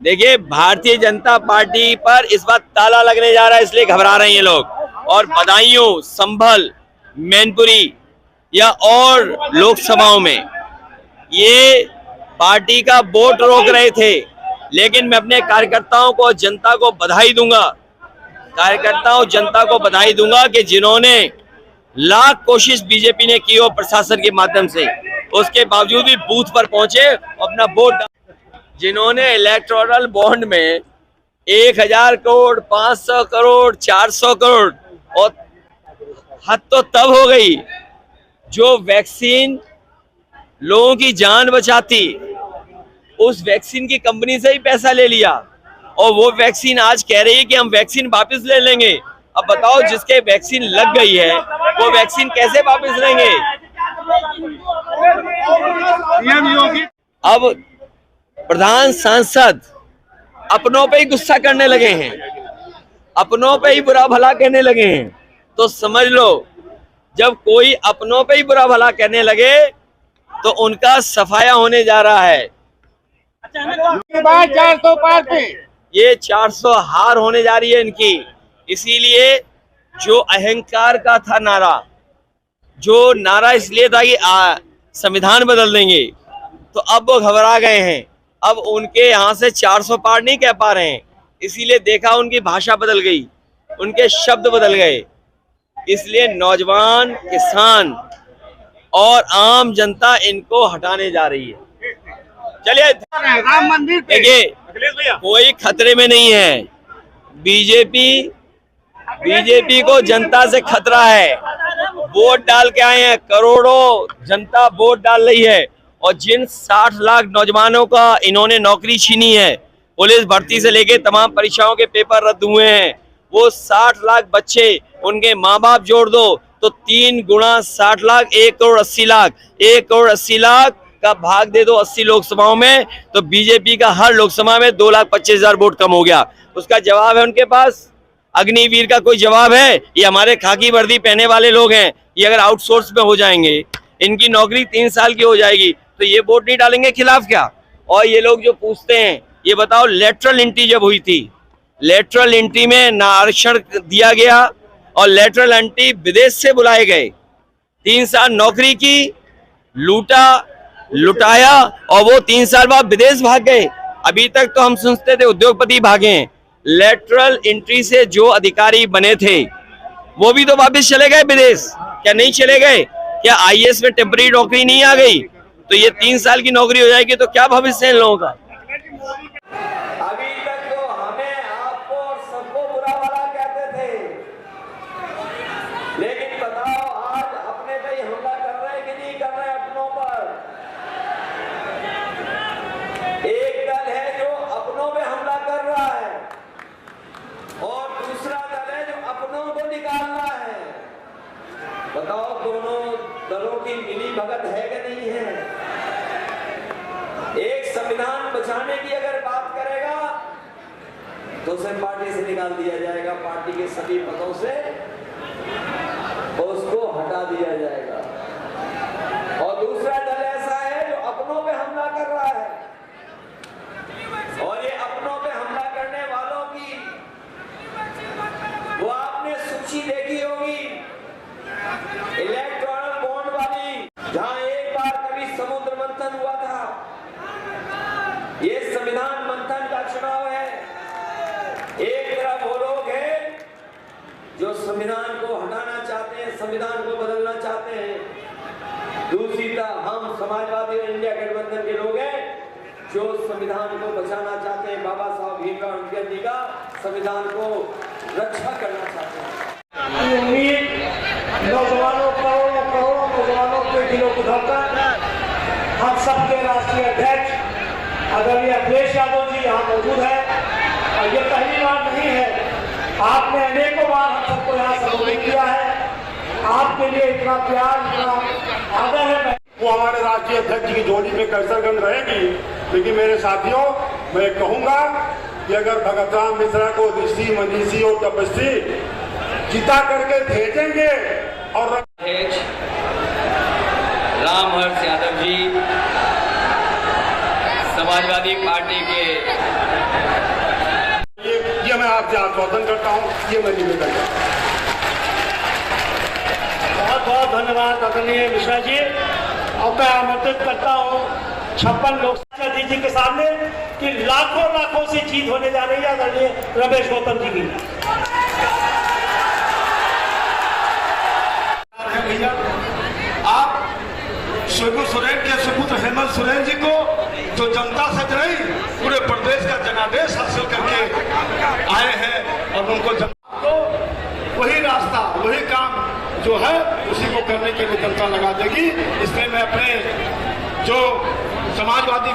देखिए भारतीय जनता पार्टी पर इस बार ताला लगने जा रहा है, इसलिए घबरा रहे हैं ये लोग। और बदायूं, संभल, मैनपुरी या और लोकसभाओं में ये पार्टी का वोट रोक रहे थे, लेकिन मैं अपने कार्यकर्ताओं को, जनता को बधाई दूंगा, जनता को बधाई दूंगा कि जिन्होंने लाख कोशिश बीजेपी ने की हो प्रशासन के माध्यम से, उसके बावजूद भी बूथ पर पहुंचे, अपना वोट, जिन्होंने इलेक्टोरल बॉन्ड में 1000 करोड़, 500 करोड़, 400 करोड़, और हद तो तब हो गई जो वैक्सीन लोगों की जान बचाती, उस वैक्सीन की कंपनी से ही पैसा ले लिया, और वो वैक्सीन आज कह रही है कि हम वैक्सीन वापस ले लेंगे। अब बताओ, जिसके वैक्सीन लग गई है वो वैक्सीन कैसे वापस लेंगे? अब प्रधान सांसद अपनों पे ही गुस्सा करने लगे हैं, अपनों पे ही बुरा भला कहने लगे हैं। तो समझ लो, जब कोई अपनों पे ही बुरा भला कहने लगे तो उनका सफाया होने जा रहा है। 400 पार थे, ये 400 हार होने जा रही है इनकी। इसीलिए जो अहंकार का था नारा, जो नारा इसलिए था कि संविधान बदल देंगे, तो अब वो घबरा गए हैं। अब उनके यहाँ से 400 पार नहीं कह पा रहे हैं, इसीलिए देखा उनकी भाषा बदल गई, उनके शब्द बदल गए। इसलिए नौजवान, किसान और आम जनता इनको हटाने जा रही है। चलिए, राम मंदिर देखिए, कोई खतरे में नहीं है। बीजेपी को जनता से खतरा है। वोट डाल के आए हैं, करोड़ों जनता वोट डाल रही है, और जिन 60 लाख नौजवानों का इन्होंने नौकरी छीनी है, पुलिस भर्ती से लेके तमाम परीक्षाओं के पेपर रद्द हुए हैं, वो 60 लाख बच्चे, उनके माँ बाप जोड़ दो तो 3 गुणा 60 लाख, 1 करोड़ 80 लाख, 1 करोड़ 80 लाख का भाग दे दो 80 लोकसभाओं में, तो बीजेपी का हर लोकसभा में 2,25,000 वोट कम हो गया। उसका जवाब है उनके पास। अग्निवीर का कोई जवाब है? ये हमारे खाकी वर्दी पहने वाले लोग हैं, ये अगर आउटसोर्स में हो जाएंगे, इनकी नौकरी 3 साल की हो जाएगी, तो ये वोट नहीं डालेंगे खिलाफ क्या? और ये लोग जो पूछते हैं, ये बताओ, लेटरल एंट्री जब हुई थी, लेटरल एंट्री में ना आरक्षण दिया गया, और लेटरल एंट्री विदेश से बुलाए गए, 3 साल नौकरी की, लुटाया, और वो 3 साल बाद विदेश भाग गए। अभी तक तो हम सुनते थे उद्योगपति भागे हैं। लेटरल एंट्री से जो अधिकारी बने थे वो भी तो वापस चले गए विदेश, क्या नहीं चले गए? क्या आईएएस में टेम्परेरी नौकरी नहीं आ गई? तो ये 3 साल की नौकरी हो जाएगी, तो क्या भविष्य है इन लोगों का? अभी तक तो हमें, आपको और सबको बुरा भला कहते थे, लेकिन बताओ आज अपने पे ही हमला कर रहे हैं कि नहीं कर रहे हैं? अपनों पर एक दल है जो अपनों पे हमला कर रहा है, और दूसरा दल है जो अपनों को निकालना है। बताओ, दोनों दलों की मिली भगत है कि नहीं है? एक संविधान बचाने की अगर बात करेगा तो उसे पार्टी से निकाल दिया जाएगा, पार्टी के सभी पदों से उसको हटा दिया जाएगा। और दूसरा दल ऐसा है जो अपनों पे हमला कर रहा है, और ये अपनों पे हमला करने वालों की वो आपने सूची देखी होगी, इलेक्टोरल बॉन्ड वाली, जहां एक बार कभी समुद्र मंथन हुआ था। ये संविधान मंथन का चुनाव है। एक तरफ वो लोग हैं जो संविधान को हटाना चाहते हैं, संविधान को बदलना चाहते हैं, दूसरी तरफ हम समाजवादी और इंडिया गठबंधन के लोग हैं जो संविधान को बचाना चाहते हैं, बाबा साहब भीमराव अम्बेडकर जी का संविधान को रक्षा करना चाहते हैं। उम्मीद नौजवानों, करोड़ों नौजवानों के दिलों को धोकर हम सबके राष्ट्रीय अध्यक्ष आदरणीय अखिलेश यादव जी यहाँ मौजूद है, और ये पहली बार नहीं है, आपने अनेकों बार हम सबको यहाँ संबोधित किया है। आपके लिए इतना प्यार, इतना आदर है। वो हमारे राष्ट्रीय अध्यक्ष की जोड़ी में कैसरगंज रहेगी, लेकिन मेरे साथियों, मैं कहूंगा कि अगर भगत राम मिश्रा को ऋषि, मनीषी और तपस्वी जिता करके भेजेंगे, और रामहर्ष यादव जी समाजवादी पार्टी के ये मैं आपसे आश्वासन करता हूँ, ये मैं निवेदन करता हूँ। बहुत बहुत धन्यवाद आदरणीय मिश्रा जी। अब मैं आमंत्रित करता हूँ 56 लोकसभा जी के सामने कि लाखों से जीत होने जा रही है आदरणीय रमेश गौतम जी की। भैया आप शेखू सोरेन के सुपुत्र हेमंत सोरेन जी को जो जनता से नहीं पूरे प्रदेश का जनादेश हासिल करके आए हैं और उनको तो वही रास्ता वही काम जो है उसी को करने के लिए जनता लगा देगी। इसलिए मैं अपने जो समाजवादी